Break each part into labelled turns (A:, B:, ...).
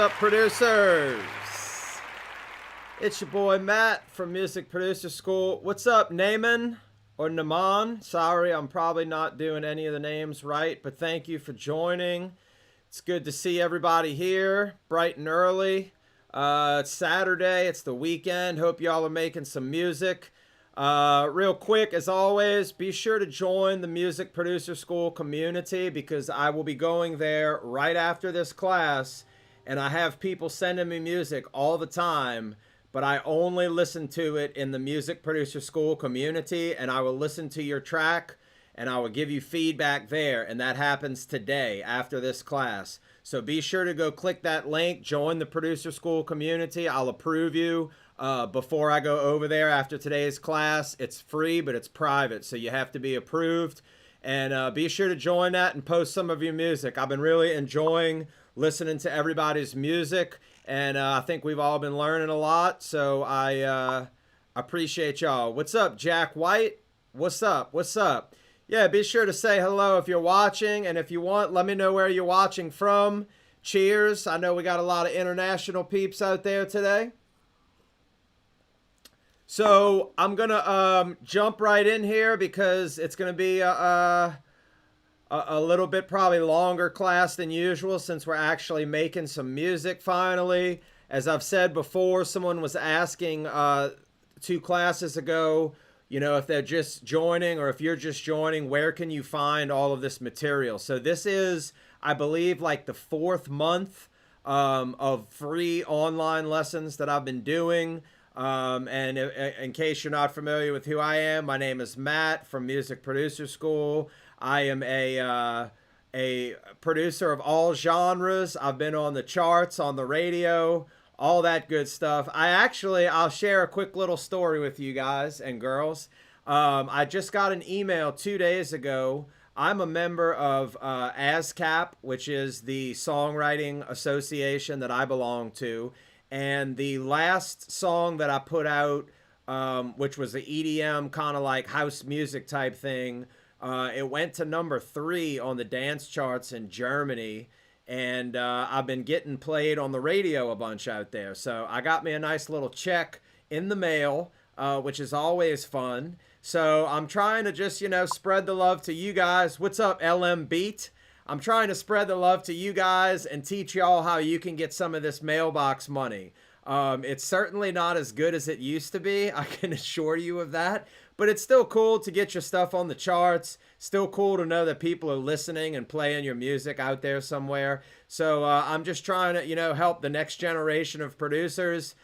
A: up, producers? It's your boy Matt from Music Producer School. What's up, Naaman or Naman? Sorry, I'm probably not doing any of the names right, but thank you for joining. It's good to see everybody here, bright and early. It's Saturday, it's the weekend. Hope y'all are making some music. Real quick, as always, be sure to join the Music Producer School community because I will be going there right after this class, and I have people sending me music all the time, but I only listen to it in the Music Producer School community, and I will listen to your track, and I will give you feedback there, and that happens today after this class. So be sure to go click that link, join the Producer School community. I'll approve you before I go over there after today's class. It's free, but it's private, so you have to be approved. And be sure to join that and post some of your music. I've been really enjoying listening to everybody's music, and I think we've all been learning a lot, so I appreciate y'all. What's up, Jack White? What's up? What's up? Yeah, be sure to say hello if you're watching, and if you want, let me know where you're watching from. Cheers. I know we got a lot of international peeps out there today. So I'm going to jump right in here because it's going to be a little bit probably longer class than usual since we're actually making some music finally. As I've said before, someone was asking 2 classes ago, you know, if they're just joining or if you're just joining, where can you find all of this material? So this is, I believe, like the 4th month of free online lessons that I've been doing. And in case you're not familiar with who I am, my name is Matt from Music Producer School. I am a producer of all genres. I've been on the charts, on the radio, all that good stuff. I'll share a quick little story with you guys and girls. I just got an email 2 days ago. I'm a member of ASCAP, which is the songwriting association that I belong to. And the last song that I put out, which was the EDM kind of like house music type thing, it went to number 3 on the dance charts in Germany. And I've been getting played on the radio a bunch out there. So I got me a nice little check in the mail, which is always fun. So I'm trying to just, spread the love to you guys. What's up, LM Beat? I'm trying to spread the love to you guys and teach y'all how you can get some of this mailbox money. It's certainly not as good as it used to be, I can assure you of that. But it's still cool to get your stuff on the charts. Still cool to know that people are listening and playing your music out there somewhere. So I'm just trying to, help the next generation of producers,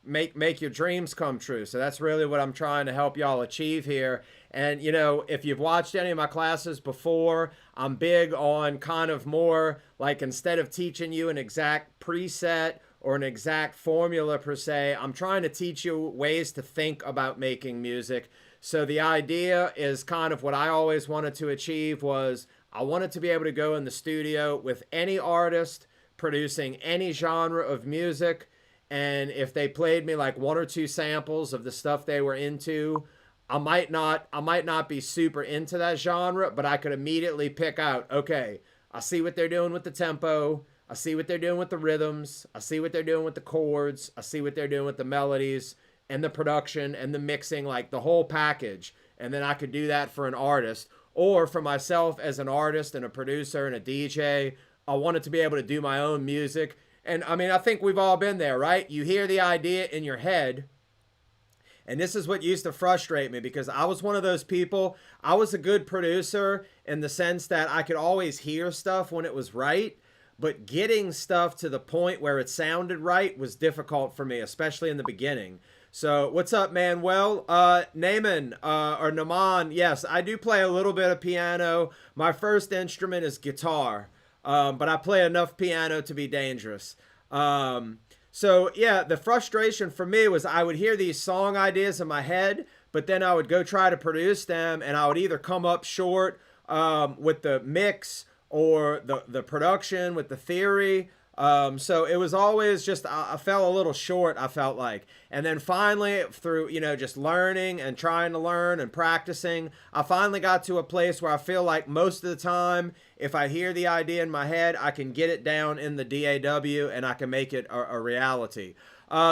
A: make your dreams come true. So that's really what I'm trying to help y'all achieve here. And, if you've watched any of my classes before, I'm big on kind of more like instead of teaching you an exact preset or an exact formula per se, I'm trying to teach you ways to think about making music. So the idea is kind of what I always wanted to achieve was I wanted to be able to go in the studio with any artist producing any genre of music. And if they played me like 1 or 2 samples of the stuff they were into, I might not be super into that genre, but I could immediately pick out, okay, I see what they're doing with the tempo. I see what they're doing with the rhythms. I see what they're doing with the chords. I see what they're doing with the melodies and the production and the mixing, like the whole package. And then I could do that for an artist or for myself as an artist and a producer and a DJ. I wanted to be able to do my own music. And I mean, I think we've all been there, right? You hear the idea in your head. And this is what used to frustrate me because I was one of those people. I was a good producer in the sense that I could always hear stuff when it was right, but getting stuff to the point where it sounded right was difficult for me, especially in the beginning. So what's up, Manuel? Naaman or Naman, yes, I do play a little bit of piano. My first instrument is guitar, but I play enough piano to be dangerous. So yeah, the frustration for me was I would hear these song ideas in my head, but then I would go try to produce them and I would either come up short with the mix or the production with the theory. So it was always just, I fell a little short, I felt like. And then finally, through, just learning and trying to learn and practicing, I finally got to a place where I feel like most of the time, if I hear the idea in my head, I can get it down in the DAW and I can make it a reality.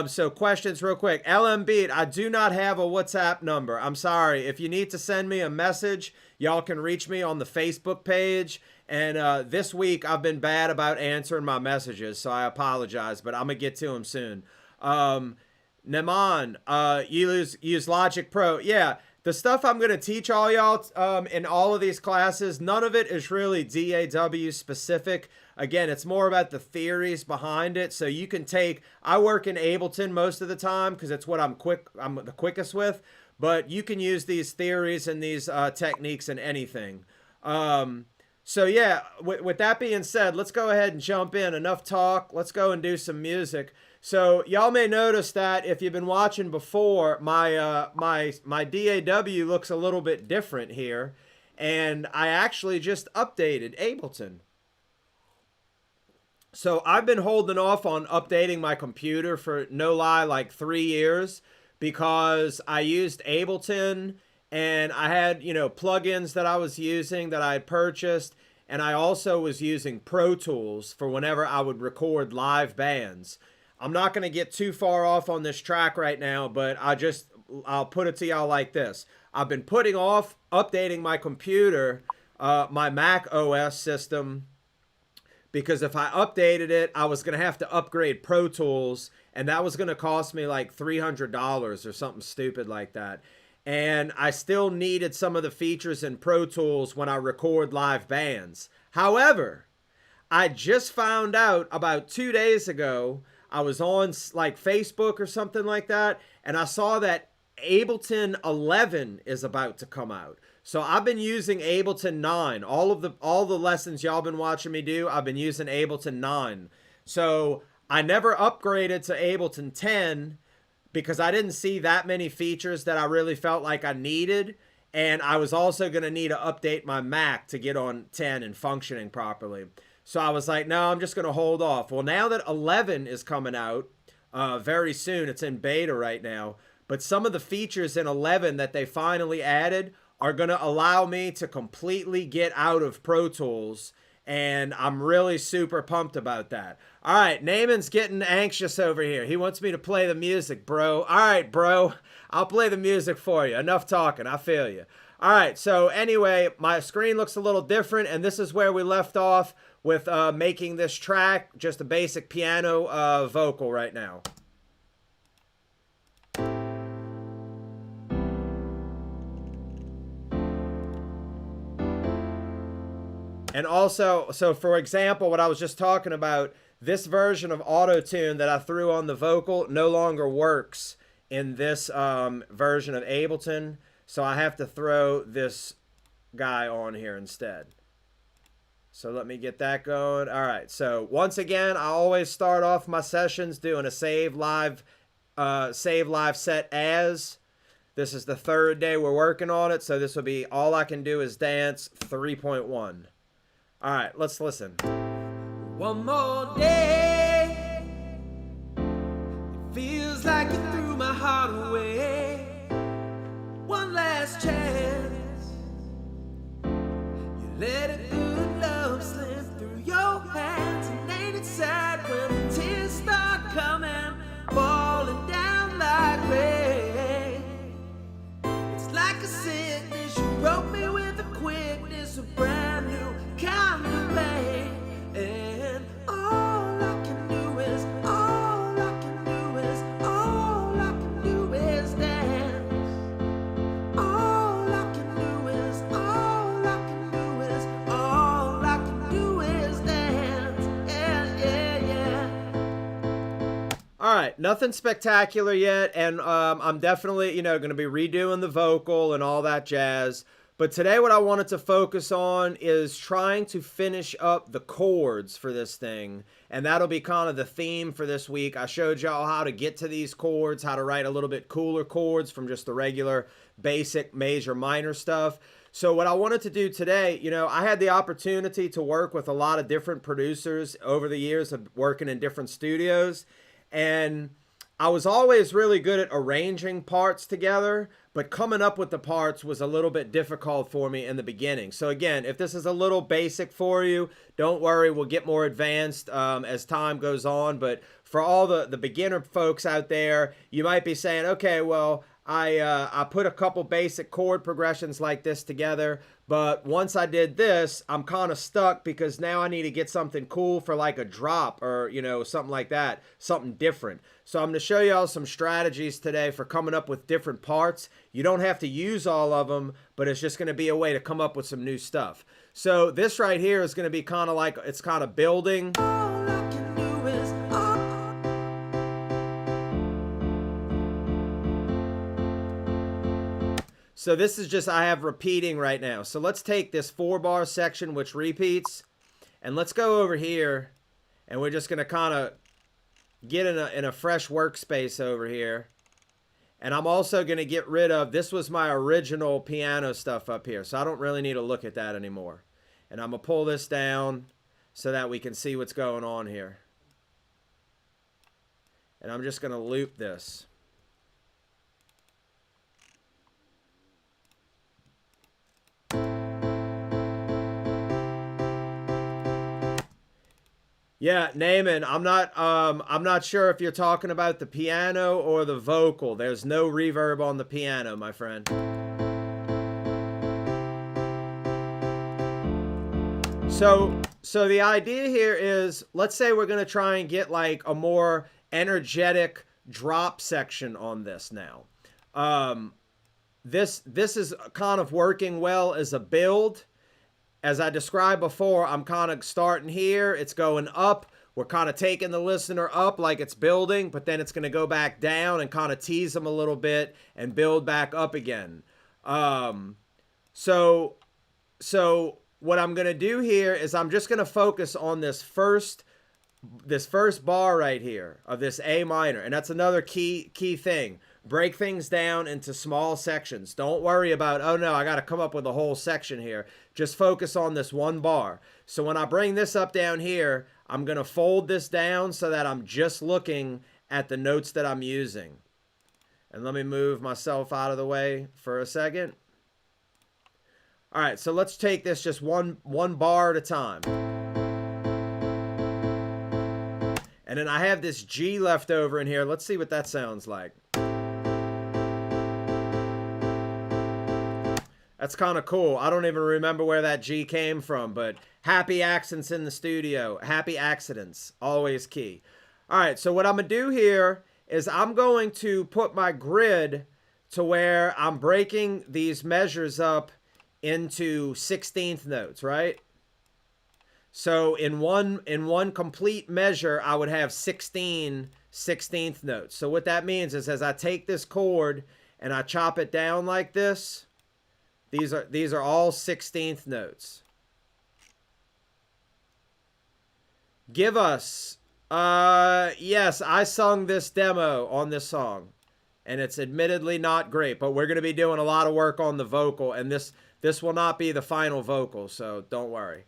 A: So questions real quick. LM Beat, I do not have a WhatsApp number. I'm sorry. If you need to send me a message, y'all can reach me on the Facebook page. And this week I've been bad about answering my messages, so I apologize, but I'm going to get to them soon. Naman, you use Logic Pro. Yeah, the stuff I'm going to teach all y'all in all of these classes, none of it is really DAW specific. Again, it's more about the theories behind it. So you can I work in Ableton most of the time because it's what I'm the quickest with. But you can use these theories and these techniques in anything. So yeah, with that being said, let's go ahead and jump in. Enough talk. Let's go and do some music. So y'all may notice that if you've been watching before, my DAW looks a little bit different here. And I actually just updated Ableton. So I've been holding off on updating my computer for, no lie, like 3 years because I used Ableton and I had, plugins that I was using that I had purchased. And I also was using Pro Tools for whenever I would record live bands. I'm not going to get too far off on this track right now, but I'll put it to y'all like this. I've been putting off updating my computer, my Mac OS system, because if I updated it, I was going to have to upgrade Pro Tools, and that was going to cost me like $300 or something stupid like that. And I still needed some of the features in Pro Tools when I record live bands. However, I just found out about 2 days ago, I was on like Facebook or something like that, and I saw that Ableton 11 is about to come out. So I've been using Ableton 9. All the lessons y'all been watching me do, I've been using Ableton 9. So I never upgraded to Ableton 10 because I didn't see that many features that I really felt like I needed. And I was also going to need to update my Mac to get on 10 and functioning properly. So I was like, no, I'm just going to hold off. Well, now that 11 is coming out very soon, it's in beta right now. But some of the features in 11 that they finally added are going to allow me to completely get out of Pro Tools. And I'm really super pumped about that. All right, Naaman's getting anxious over here. He wants me to play the music, bro. All right, bro. I'll play the music for you. Enough talking. I feel you. All right, so anyway, my screen looks a little different, and this is where we left off with making this track, just a basic piano vocal right now. And also, so for example, what I was just talking about, this version of Auto-Tune that I threw on the vocal no longer works in this version of Ableton. So I have to throw this guy on here instead. So let me get that going. All right. So once again, I always start off my sessions doing a save live set as. This is the third day we're working on it. So this will be All I Can Do Is Dance 3.1. All right, let's listen.
B: One more day, it feels like you threw my heart away. One last chance, you let a good love slip through your hands. And ain't it sad when the tears start coming, falling down like rain? It's like a sickness, you broke me with a quickness, a brand new kind of pain. And all I can do is dance. All I can do is dance. Yeah, yeah.
A: All right, nothing spectacular yet, and I'm definitely, going to be redoing the vocal and all that jazz. But today what I wanted to focus on is trying to finish up the chords for this thing. And that'll be kind of the theme for this week. I showed y'all how to get to these chords, how to write a little bit cooler chords from just the regular basic major minor stuff. So what I wanted to do today, you know, I had the opportunity to work with a lot of different producers over the years of working in different studios, and I was always really good at arranging parts together, but coming up with the parts was a little bit difficult for me in the beginning. So again, if this is a little basic for you, don't worry, we'll get more advanced as time goes on. But for all the beginner folks out there, you might be saying, okay, well, I put a couple basic chord progressions like this together, but once I did this, I'm kind of stuck because now I need to get something cool for like a drop or, you know, something like that, something different. So I'm going to show you all some strategies today for coming up with different parts. You don't have to use all of them, but it's just going to be a way to come up with some new stuff. So this right here is going to be kind of like, it's kind of building.
B: All I can do is
A: So this is just, I have repeating right now. So let's take this 4-bar section, which repeats, and let's go over here, and we're just going to kind of get in a fresh workspace over here. And I'm also going to get rid of, this was my original piano stuff up here, so I don't really need to look at that anymore. And I'm going to pull this down so that we can see what's going on here. And I'm just going to loop this. Yeah, Naaman, I'm not sure if you're talking about the piano or the vocal. There's no reverb on the piano, my friend. So the idea here is, let's say we're going to try and get like a more energetic drop section on this now. This is kind of working well as a build. As I described before, I'm kind of starting here. It's going up. We're kind of taking the listener up like it's building, but then it's going to go back down and kind of tease them a little bit and build back up again. So what I'm going to do here is I'm just going to focus on this first bar right here of this A minor. And that's another key thing. Break things down into small sections. Don't worry about, oh no, I got to come up with a whole section here. Just focus on this one bar. So when I bring this up down here, I'm going to fold this down so that I'm just looking at the notes that I'm using. And let me move myself out of the way for a second. All right, so let's take this just one bar at a time. And then I have this G left over in here. Let's see what that sounds like. That's kind of cool. I don't even remember where that G came from, but happy accents in the studio. Happy accidents, always key. All right, so what I'm going to do here is I'm going to put my grid to where I'm breaking these measures up into 16th notes, right? So in one complete measure, I would have 16 16th notes. So what that means is as I take this chord and I chop it down like this, these are all 16th notes. Give us, yes, I sung this demo on this song, and it's admittedly not great, but we're going to be doing a lot of work on the vocal, and this will not be the final vocal, so don't worry.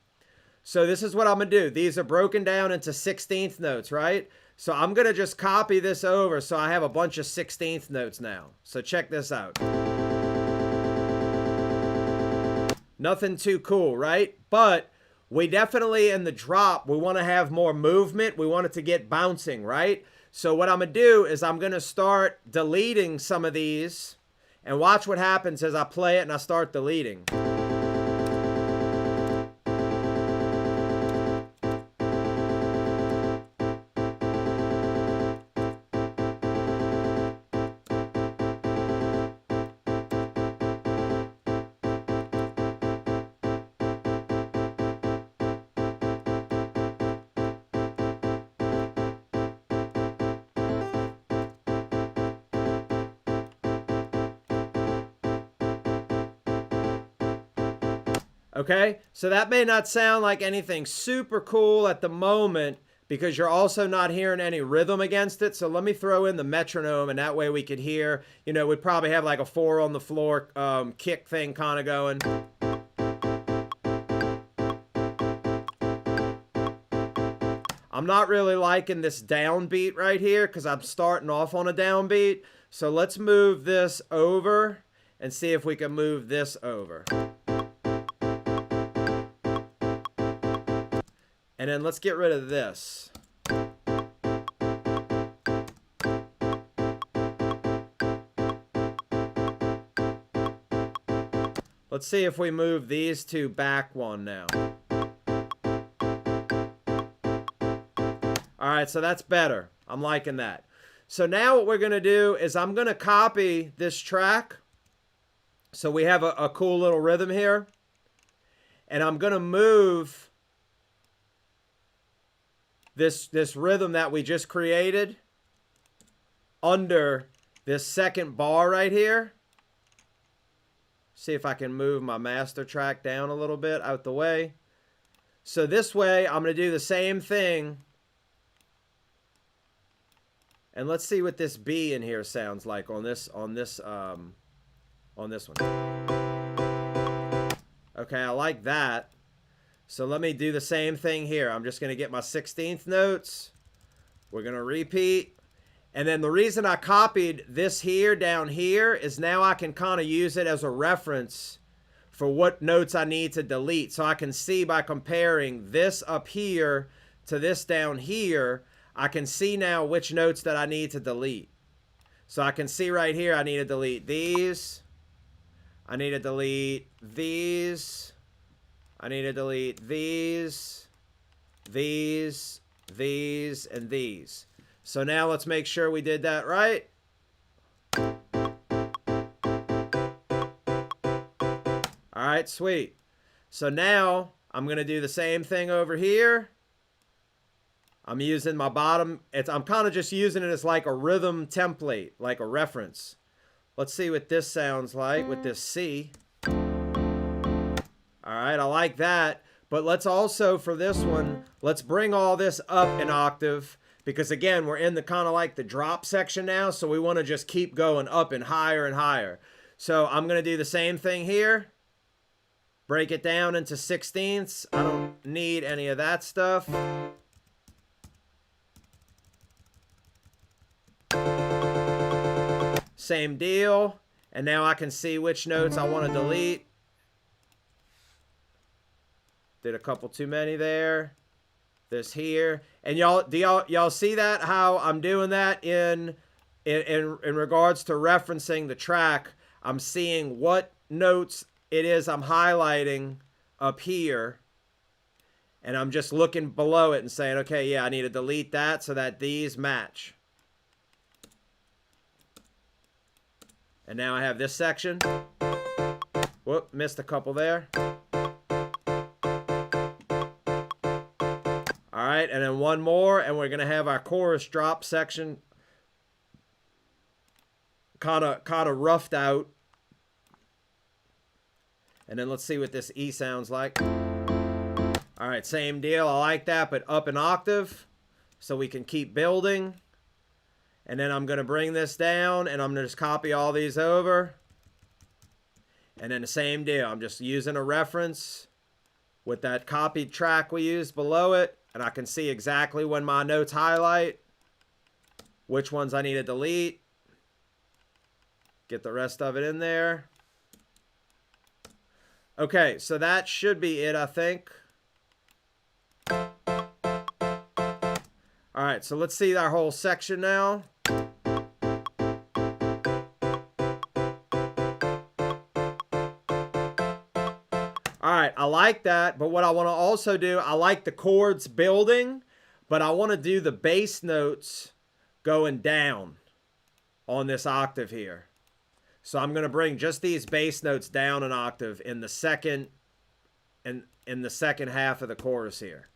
A: So this is what I'm going to do. These are broken down into 16th notes, right? So I'm going to just copy this over so I have a bunch of 16th notes now. So check this out. Nothing too cool, right? But we definitely, in the drop, we want to have more movement. We want it to get bouncing, right? So what I'm going to do is I'm going to start deleting some of these. And watch what happens as I play it and I start deleting. Okay, so that may not sound like anything super cool at the moment because you're also not hearing any rhythm against it. So let me throw in the metronome, and that way we could hear, you know, we'd probably have like a 4 on the floor kick thing kind of going. I'm not really liking this downbeat right here because I'm starting off on a downbeat. So let's move this over and see if we can move this over. And then let's get rid of this. Let's see if we move these two back one now. All right, so that's better. I'm liking that. So now what we're going to do is I'm going to copy this track. So we have a cool little rhythm here. And I'm going to move this rhythm that we just created under this second bar right here. See if I can move my master track down a little bit out the way. So this way, I'm going to do the same thing. And let's see what this B in here sounds like on this one. Okay, I like that. So let me do the same thing here. I'm just going to get my 16th notes. We're going to repeat. And then the reason I copied this here down here is now I can kind of use it as a reference for what notes I need to delete. So I can see by comparing this up here to this down here, I can see now which notes that I need to delete. So I can see right here I need to delete these. I need to delete these. I need to delete these, and these. So now let's make sure we did that right. All right, sweet. So now I'm going to do the same thing over here. I'm using my bottom. I'm kind of just using it as like a rhythm template, like a reference. Let's see what this sounds like with this C. All right, I like that. But let's also, for this one, let's bring all this up an octave. Because again, we're in the kind of like the drop section now, so we want to just keep going up and higher and higher. So I'm going to do the same thing here. Break it down into 16ths. I don't need any of that stuff. Same deal. And now I can see which notes I want to delete. Did a couple too many there. This here. And y'all see that, how I'm doing that in regards to referencing the track? I'm seeing what notes it is I'm highlighting up here, and I'm just looking below it and saying, okay, yeah, I need to delete that so that these match. And now I have this section. Whoop, missed a couple there. All right, and then one more, and we're going to have our chorus drop section kind of roughed out. And then let's see what this E sounds like. All right, same deal. I like that, but up an octave so we can keep building. And then I'm going to bring this down, and I'm going to just copy all these over. And then the same deal. I'm just using a reference with that copied track we used below it. And I can see exactly when my notes highlight, which ones I need to delete. Get the rest of it in there. Okay, so that should be it, I think. All right, so let's see our whole section now. All right, I like that, but what I want to also do, I like the chords building, but I want to do the bass notes going down on this octave here. So I'm going to bring just these bass notes down an octave in the second half of the chorus here.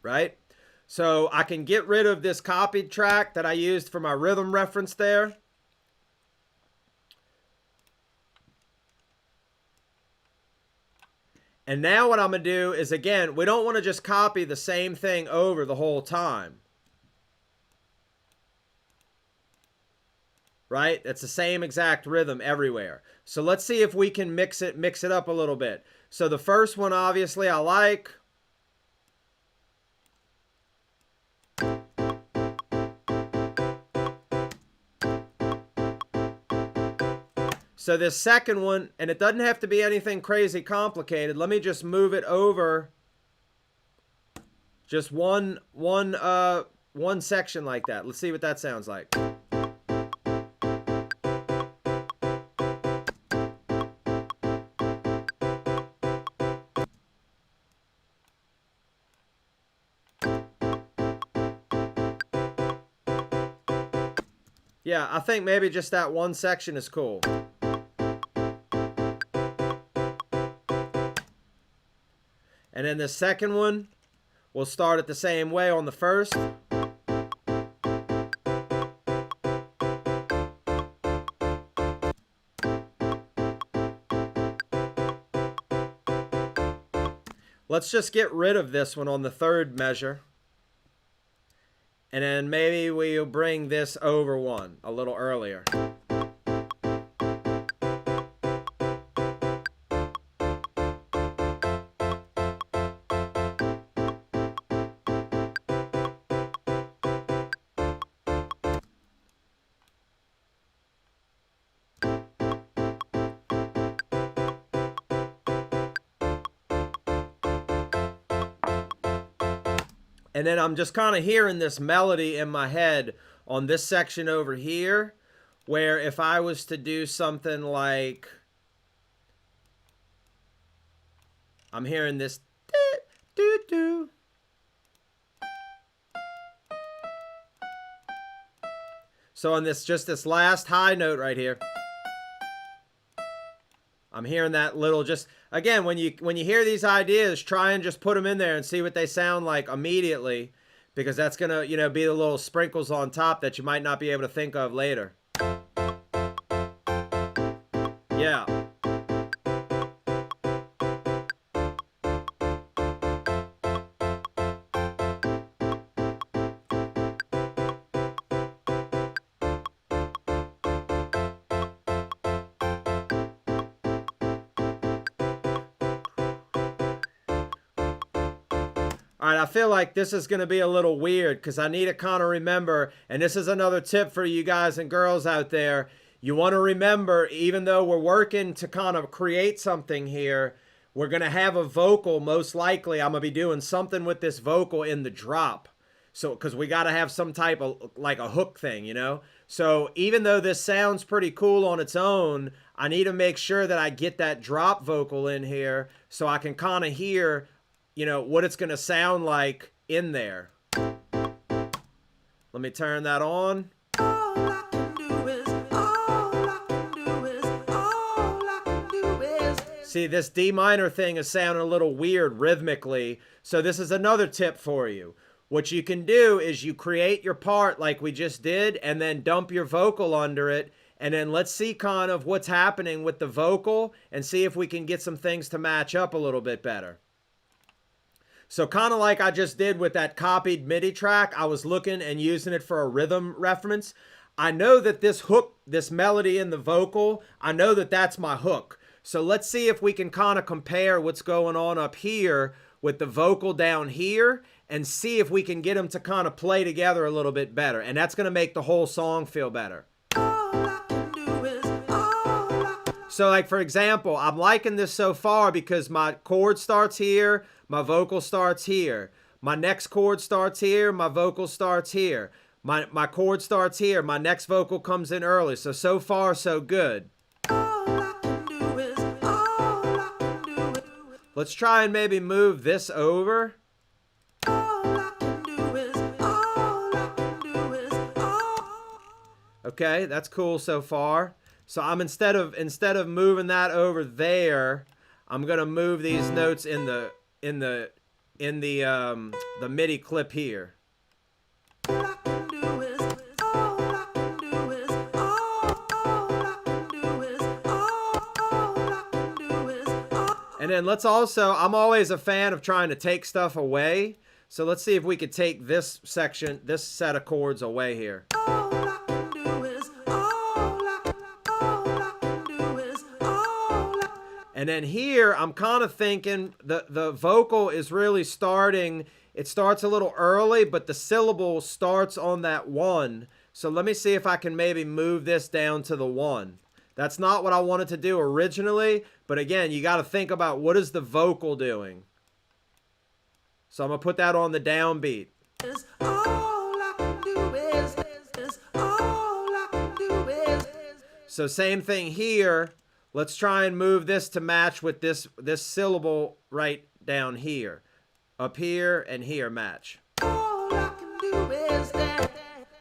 A: Right? So I can get rid of this copied track that I used for my rhythm reference there. And now what I'm going to do is, again, we don't want to just copy the same thing over the whole time. right? It's the same exact rhythm everywhere. So let's see if we can mix it up a little bit. So the first one, obviously, I like. So this second one, and it doesn't have to be anything crazy complicated. Let me just move it over just one section like that. Let's see what that sounds like. Yeah, I think maybe just that one section is cool. And then the second one, we'll start it the same way on the first. Let's just get rid of this one on the third measure. And then maybe we'll bring this over one a little earlier. And then I'm just kind of hearing this melody in my head on this section over here, where if I was to do something like, I'm hearing this doo-doo. So on this, just this last high note right here, I'm hearing that little, just again, when you hear these ideas, try and just put them in there and see what they sound like immediately, because that's gonna, you know, be the little sprinkles on top that you might not be able to think of later. Yeah. All right, I feel like this is going to be a little weird because I need to kind of remember, and this is another tip for you guys and girls out there. You want to remember, even though we're working to kind of create something here, we're going to have a vocal, most likely. I'm going to be doing something with this vocal in the drop. So, because we got to have some type of, like a hook thing, you know? So even though this sounds pretty cool on its own, I need to make sure that I get that drop vocal in here so I can kind of hear, you know, what it's going to sound like in there. Let me turn that on. See, this D minor thing is sounding a little weird rhythmically. So this is another tip for you. What you can do is you create your part like we just did and then dump your vocal under it. And then let's see kind of what's happening with the vocal and see if we can get some things to match up a little bit better. So kind of like I just did with that copied MIDI track, I was looking and using it for a rhythm reference. I know that this hook, this melody in the vocal, I know that that's my hook. So let's see if we can kind of compare what's going on up here with the vocal down here and see if we can get them to kind of play together a little bit better. And that's going to make the whole song feel better. So like, for example, I'm liking this so far because my chord starts here, my vocal starts here. My next chord starts here, my vocal starts here. My chord starts here, my next vocal comes in early. So far, so good. Let's try and maybe move this over. Okay, that's cool so far. So I'm instead of moving that over there, I'm gonna move these notes in the MIDI clip here. And then let's also, I'm always a fan of trying to take stuff away. So let's see if we could take this section, this set of chords away here. And then here, I'm kind of thinking the vocal is really starting. It starts a little early, but the syllable starts on that 1. So let me see if I can maybe move this down to the 1. That's not what I wanted to do originally, but again, you got to think about what is the vocal doing. So I'm going to put that on the downbeat. So same thing here. Let's try and move this to match with this syllable right down here. Up here and here match.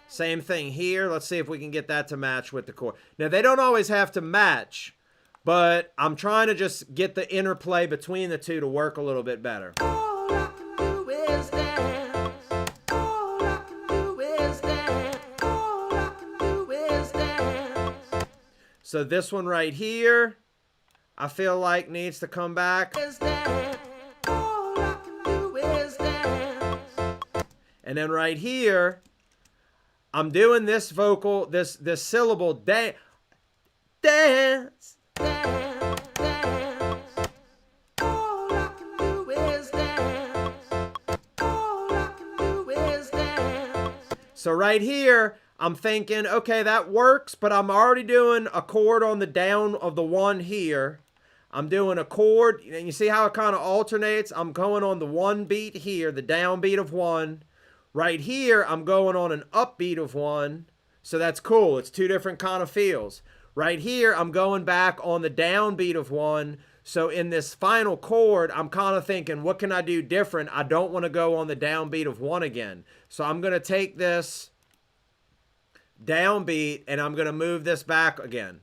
A: Same thing here. Let's see if we can get that to match with the chord. Now, they don't always have to match, but I'm trying to just get the interplay between the two to work a little bit better. So this one right here, I feel like needs to come back. And then right here, I'm doing this vocal, this syllable, dance. So right here, I'm thinking, okay, that works, but I'm already doing a chord on the down of the 1 here. I'm doing a chord, and you see how it kind of alternates? I'm going on the 1 beat here, the downbeat of 1. Right here, I'm going on an upbeat of 1. So that's cool. It's 2 different kind of feels. Right here, I'm going back on the downbeat of 1. So in this final chord, I'm kind of thinking, what can I do different? I don't want to go on the downbeat of 1 again. So I'm going to take this downbeat and I'm going to move this back again.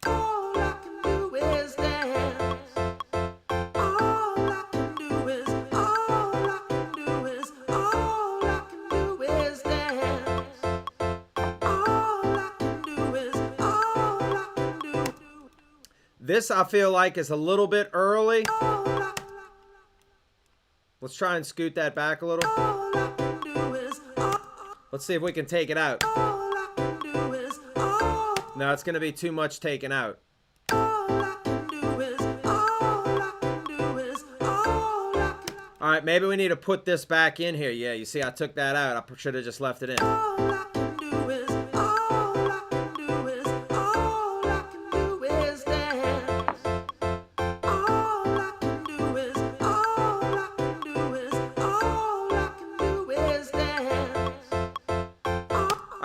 A: All I can do is dance. All I can do is, all I can do is, all I can do is dance. All I can do is, all I can do. This I feel like is a little bit early. Let's try and scoot that back a little. Let's see if we can take it out. No, it's going to be too much taken out. All right, maybe we need to put this back in here. Yeah, you see I took that out. I should have just left it in.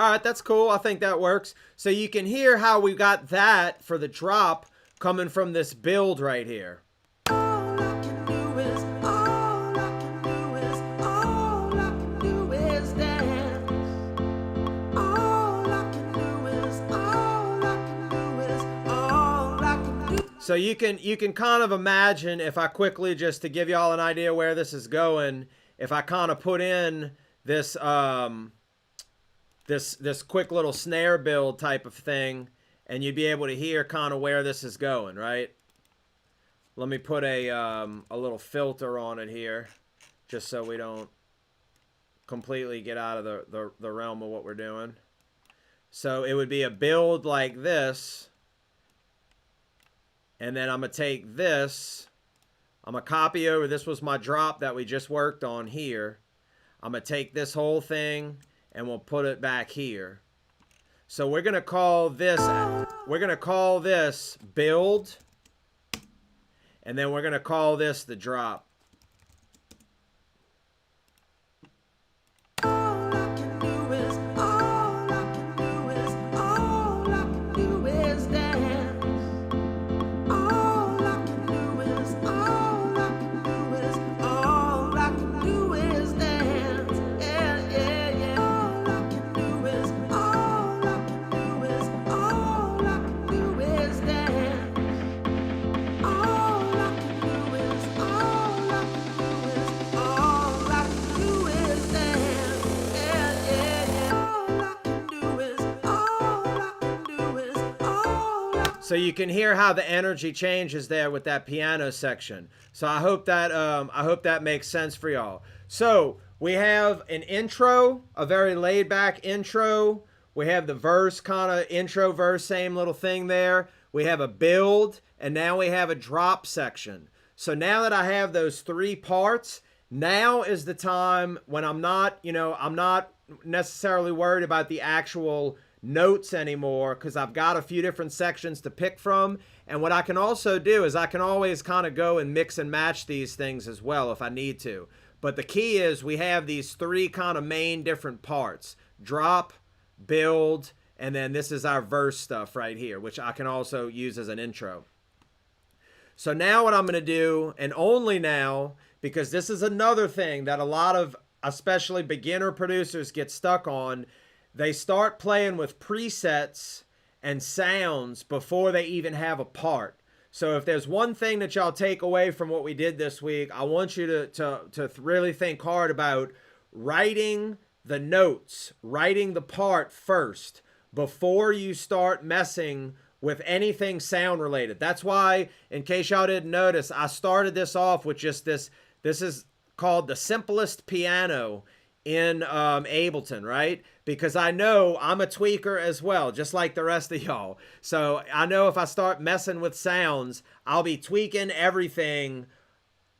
A: All right, that's cool. I think that works. So you can hear how we got that for the drop coming from this build right here. All I can do is, all I can do is, all I can do is dance. All I can do is, all I can do is, all I can do. So you can kind of imagine, if I quickly, just to give y'all an idea where this is going, if I kind of put in this this quick little snare build type of thing, and you'd be able to hear kind of where this is going, right? Let me put a little filter on it here, just so we don't completely get out of the realm of what we're doing. So it would be a build like this, and then I'm going to take this, I'm going to copy over, this was my drop that we just worked on here. I'm going to take this whole thing, and we'll put it back here. So we're going to call this build, and then we're going to call this the drop. All I can do is, all I can do is, all I can do is dance. All I can do is, all I can do is, all I can do is dance. Yeah, yeah, yeah. All I can do is, all I can do is, all I can do is dance. All I can do is, all I can do is, all I can do is dance. Yeah, yeah, yeah. All I can do is, all I can do is, all I. So you can hear how the energy changes there with that piano section. So I hope that makes sense for y'all. So we have an intro, a very laid back intro. We have the verse, kind of intro verse, same little thing there. we have a build, and now we have a drop section. So now that I have those three parts, now is the time when I'm not necessarily worried about the actual notes anymore, because I've got a few different sections to pick from. And what I can also do is I can always kind of go and mix and match these things as well if I need to. But the key is we have these three kind of main different parts: drop, build, and then this is our verse stuff right here, which I can also use as an intro. So now what I'm going to do, and only now, because this is another thing that a lot of especially beginner producers get stuck on, they start playing with presets and sounds before they even have a part. So if there's one thing that y'all take away from what we did this week, I want you to really think hard about writing the notes, writing the part first before you start messing with anything sound related. That's why, in case y'all didn't notice, I started this off with just this. This is called the simplest piano in Ableton, right? Because I know I'm a tweaker as well, just like the rest of y'all. So I know if I start messing with sounds, I'll be tweaking everything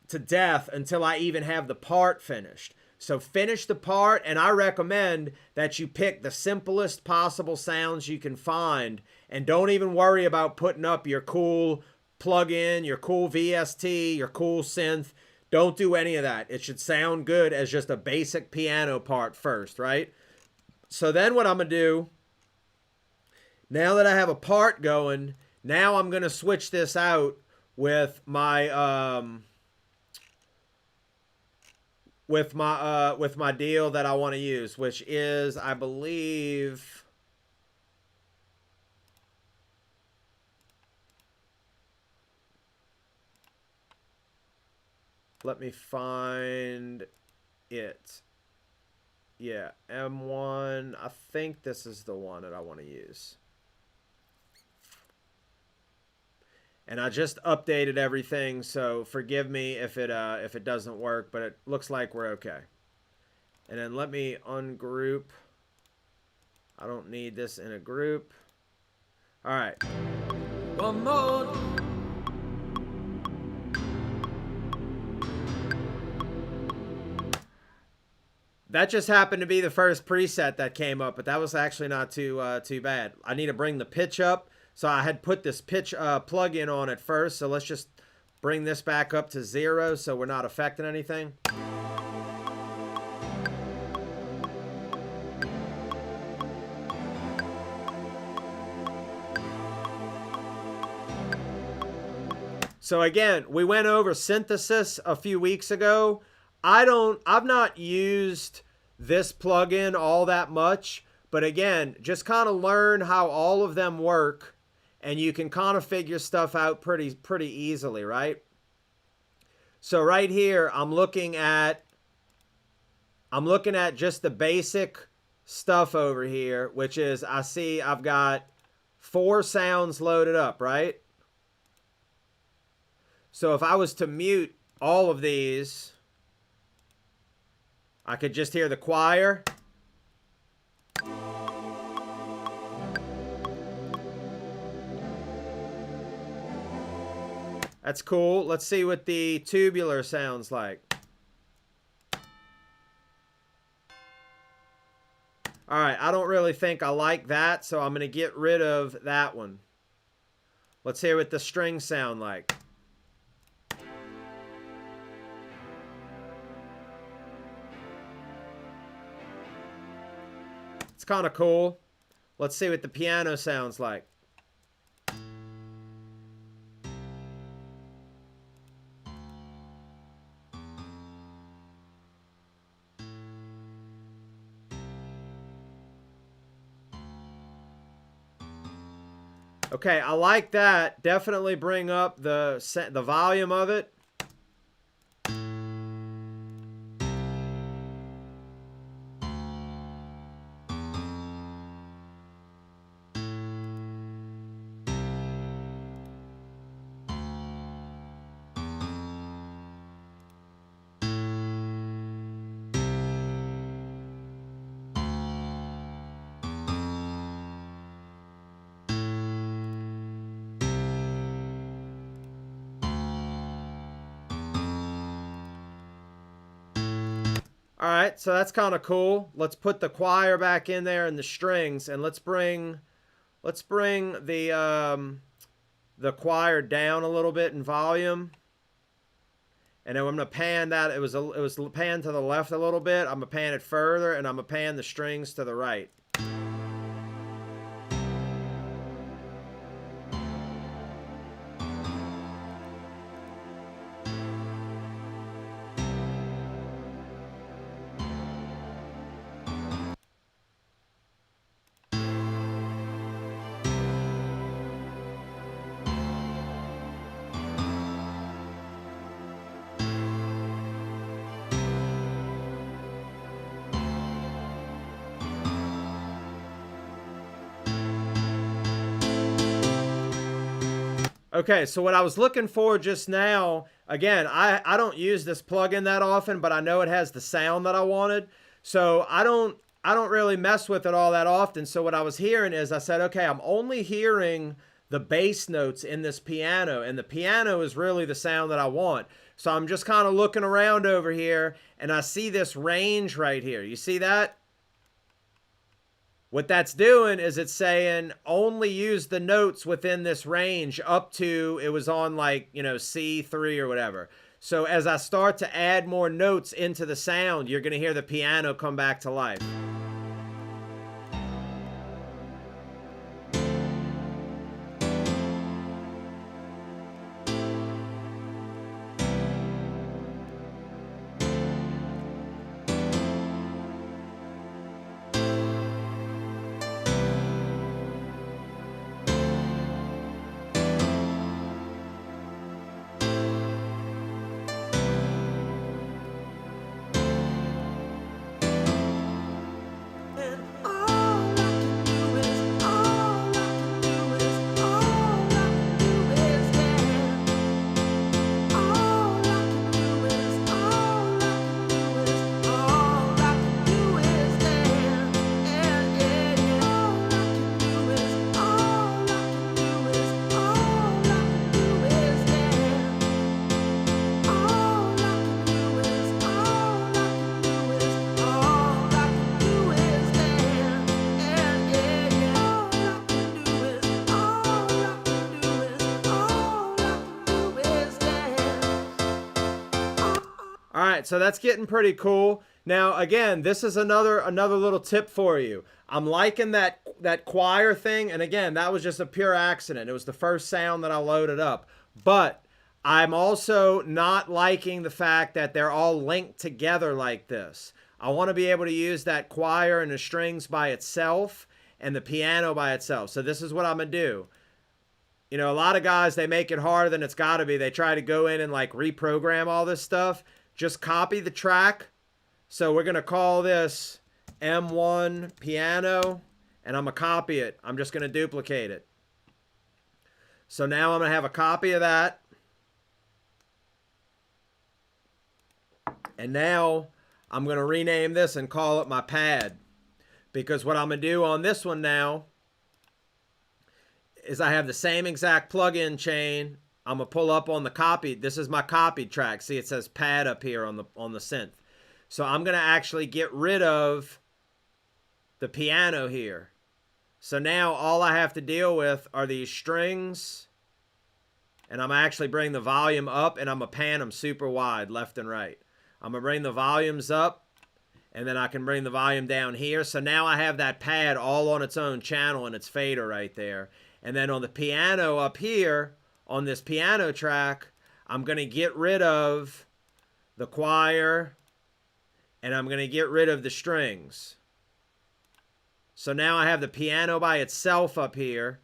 A: to death until I even have the part finished. So finish the part, and I recommend that you pick the simplest possible sounds you can find, and don't even worry about putting up your cool plugin, your cool VST, your cool synth. Don't do any of that. It should sound good as just a basic piano part first, right? So then what I'm going to do, now that I have a part going, now I'm going to switch this out with my with my deal that I want to use, which is, I believe, let me find it. Yeah, M1. I think this is the one that I want to use. And I just updated everything, so forgive me if it doesn't work, but it looks like we're okay. And then let me ungroup. I don't need this in a group. All right.
B: One more.
A: That just happened to be the first preset that came up, but that was actually not too bad. I need to bring the pitch up. So I had put this pitch plug-in on at first. So let's just bring this back up to 0 so we're not affecting anything. So again, we went over synthesis a few weeks ago. I've not used this plugin all that much, but again, just kind of learn how all of them work, and you can kind of figure stuff out pretty easily, right? So right here, I'm looking at just the basic stuff over here, which is, I see I've got 4 sounds loaded up, right? So if I was to mute all of these, I could just hear the choir. That's cool. Let's see what the tubular sounds like. All right, I don't really think I like that, so I'm going to get rid of that one. Let's hear what the strings sound like. It's kind of cool. Let's see what the piano sounds like. Okay, I like that. Definitely bring up the volume of it. All right, so that's kind of cool. Let's put the choir back in there and the strings, and let's bring the choir down a little bit in volume. And then I'm gonna pan that. It was panned to the left a little bit. I'm gonna pan it further, and I'm gonna pan the strings to the right. Okay, so what I was looking for just now, again, I don't use this plugin that often, but I know it has the sound that I wanted. So I don't really mess with it all that often. So what I was hearing is I said, okay, I'm only hearing the bass notes in this piano, and the piano is really the sound that I want. So I'm just kind of looking around over here, and I see this range right here. You see that? What that's doing is it's saying only use the notes within this range up to, it was on like, you know, C3 or whatever. So as I start to add more notes into the sound, you're going to hear the piano come back to life. All right, so that's getting pretty cool. Now, again, this is another little tip for you. I'm liking that choir thing, and again, that was just a pure accident. It was the first sound that I loaded up. But I'm also not liking the fact that they're all linked together like this. I want to be able to use that choir and the strings by itself and the piano by itself. So this is what I'm going to do. You know, a lot of guys, they make it harder than it's got to be. They try to go in and like reprogram all this stuff. Just copy the track. So we're going to call this M1 piano, and I'm going to copy it. I'm just going to duplicate it. So now I'm going to have a copy of that. And now I'm going to rename this and call it my pad. Because what I'm going to do on this one now is I have the same exact plugin chain. I'm going to pull up on the copy. This is my copied track. See, it says pad up here on the synth. So I'm going to actually get rid of the piano here. So now all I have to deal with are these strings. And I'm actually bring the volume up, and I'm going to pan them super wide left and right. I'm going to bring the volumes up, and then I can bring the volume down here. So now I have that pad all on its own channel and its fader right there. And then on the piano up here, on this piano track, I'm going to get rid of the choir, and I'm going to get rid of the strings. So now I have the piano by itself up here.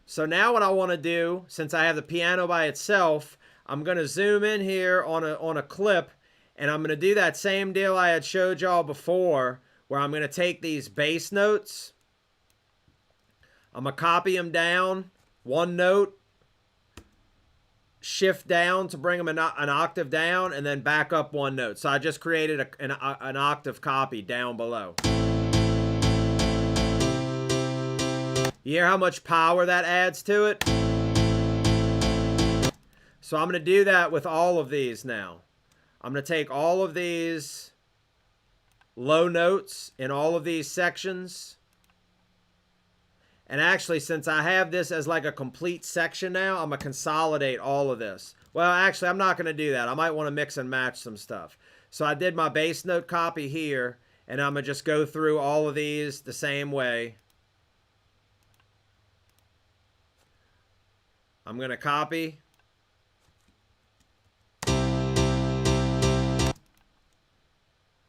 A: So now what I want to do, since I have the piano by itself, I'm going to zoom in here on a clip, and I'm going to do that same deal I had showed y'all before, where I'm going to take these bass notes, I'm going to copy them down, one note, shift down to bring them an octave down, and then back up one note. So I just created an octave copy down below. You hear how much power that adds to it? So I'm going to do that with all of these now. I'm going to take all of these low notes in all of these sections. And actually, since I have this as like a complete section now, I'm going to consolidate all of this. Well, actually, I'm not going to do that. I might want to mix and match some stuff. So I did my bass note copy here, and I'm going to just go through all of these the same way. I'm going to copy.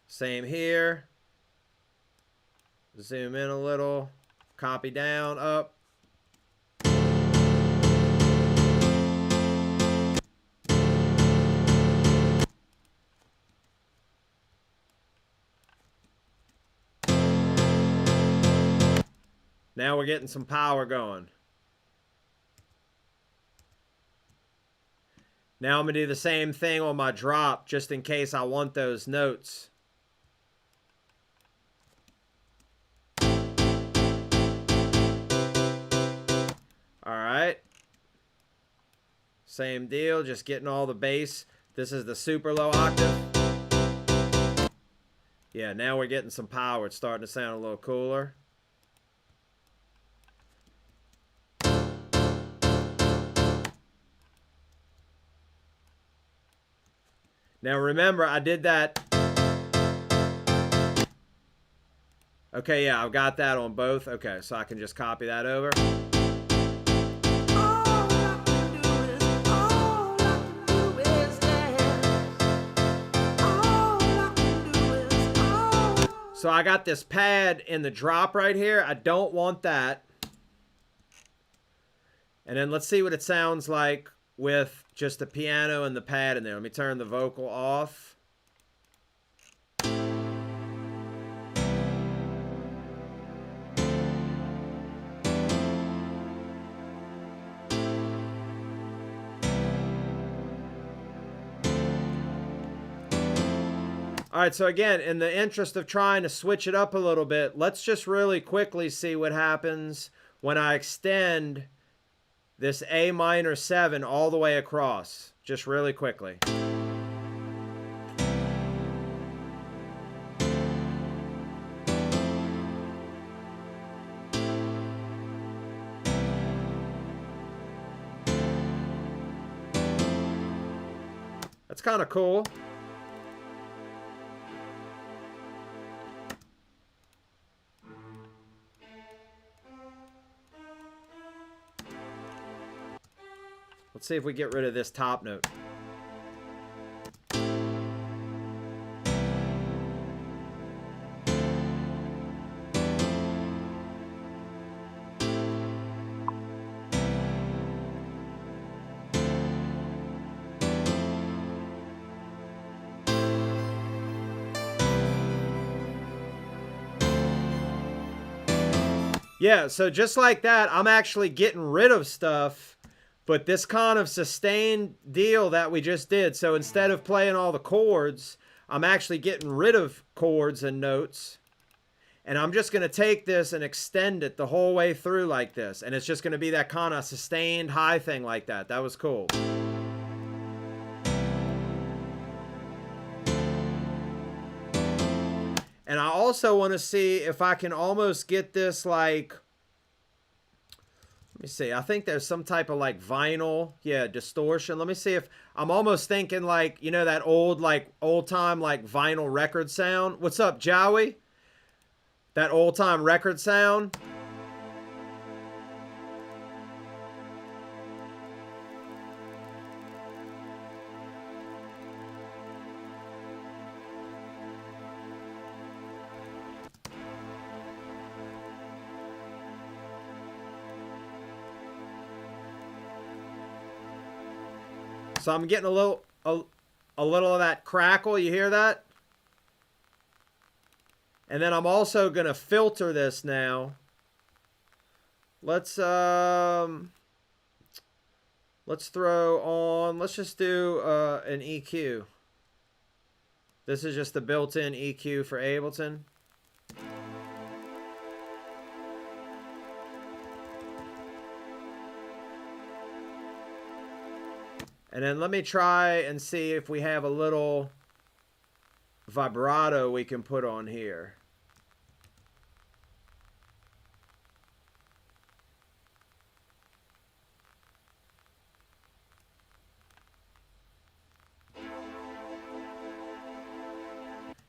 A: Same here. Zoom in a little. Copy down, up. Now we're getting some power going. Now I'm going to do the same thing on my drop just in case I want those notes. Alright. Same deal, just getting all the bass. This is the super low octave. Yeah, now we're getting some power. It's starting to sound a little cooler. Now remember, I did that. Okay, yeah, I've got that on both. Okay, so I can just copy that over. So I got this pad in the drop right here. I don't want that. And then let's see what it sounds like with just the piano and the pad in there. Let me turn the vocal off. All right, so again, in the interest of trying to switch it up a little bit, let's just really quickly see what happens when I extend this A minor 7 all the way across, just really quickly. That's kind of cool. Let's see if we get rid of this top note. Yeah, so just like that, I'm actually getting rid of stuff. But this kind of sustained deal that we just did, so instead of playing all the chords, I'm actually getting rid of chords and notes. And I'm just going to take this and extend it the whole way through like this. And it's just going to be that kind of sustained high thing like that. That was cool. And I also want to see if I can almost get this like... Let me see. I think there's some type of like vinyl, yeah, distortion. Let me see if I'm almost thinking like, you know, that old time like vinyl record sound. What's up, Joey? That old time record sound. So I'm getting a little of that crackle. You hear that? And then I'm also going to filter this now. Let's throw on, let's just do an EQ. This is just the built-in EQ for Ableton. And then let me try and see if we have a little vibrato we can put on here.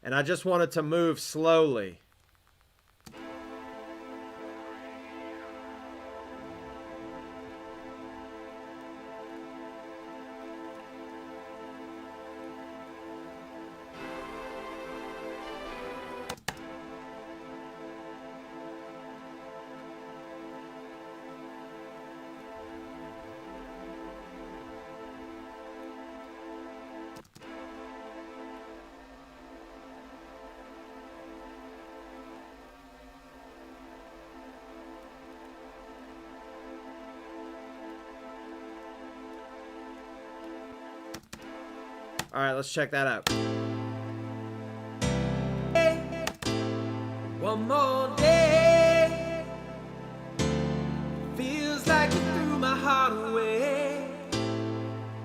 A: And I just want it to move slowly. All right, let's check that out.
B: One more day, feels like you threw my heart away.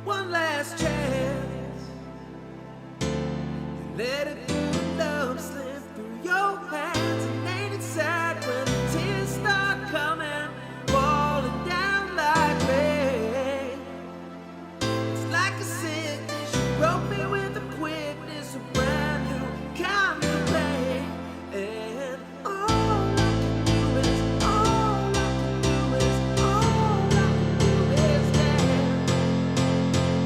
B: One last chance, let it do. Love slip through your hands, and ain't it sad when the tears start coming, falling down like rain? It's like a sickness, you broke me with a quickness, a brand new kind of pain. And all I can do is, all I can do is, all I can do is dance.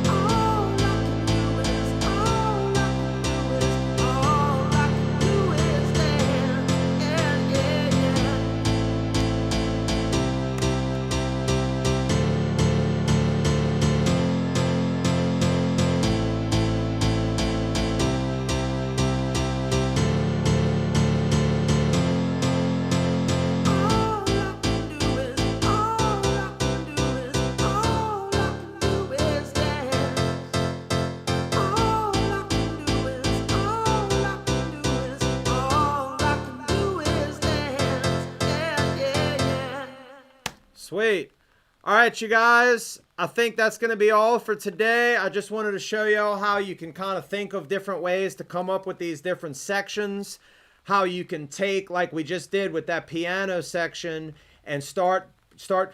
B: All I can do is, all I can do is, all I can do is dance. Yeah, yeah, yeah. All I can do is, all I can do is, all I can do is dance. All I can do is, all I can do is, all I can do is dance. Yeah, yeah, yeah.
A: Sweet. All right, you guys. I think that's going to be all for today. I just wanted to show y'all how you can kind of think of different ways to come up with these different sections. How you can take, like we just did with that piano section, and start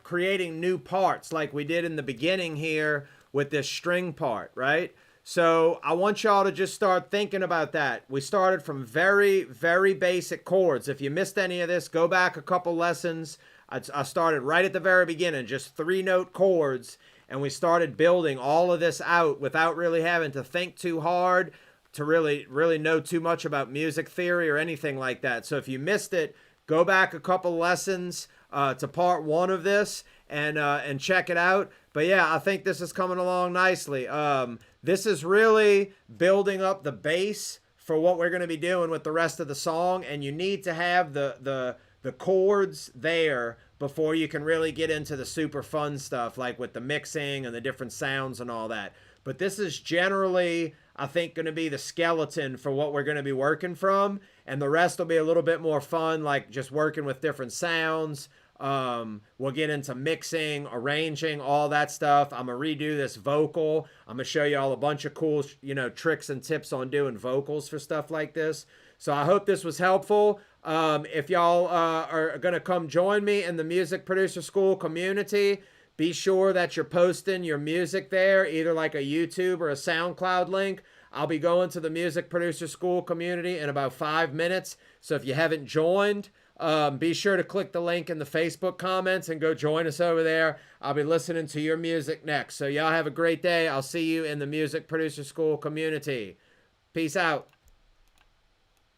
A: creating new parts like we did in the beginning here with this string part, right? So I want y'all to just start thinking about that. We started from very, very basic chords. If you missed any of this, go back a couple lessons. I started right at the very beginning, just 3-note chords, and we started building all of this out without really having to think too hard, to really know too much about music theory or anything like that. So if you missed it, go back a couple lessons to part 1 of this and check it out. But yeah, I think this is coming along nicely. This is really building up the base for what we're going to be doing with the rest of the song, and you need to have the chords there before you can really get into the super fun stuff, like with the mixing and the different sounds and all that. But this is generally, I think, going to be the skeleton for what we're going to be working from, and the rest will be a little bit more fun, like just working with different sounds. We'll get into mixing, arranging, all that stuff. I'm going to redo this vocal. I'm going to show you all a bunch of cool, tricks and tips on doing vocals for stuff like this. So I hope this was helpful. If y'all are going to come join me in the Music Producer School community, be sure that you're posting your music there, either like a YouTube or a SoundCloud link. I'll be going to the Music Producer School community in about 5 minutes. So if you haven't joined, be sure to click the link in the Facebook comments and go join us over there. I'll be listening to your music next. So y'all have a great day. I'll see you in the Music Producer School community. Peace out.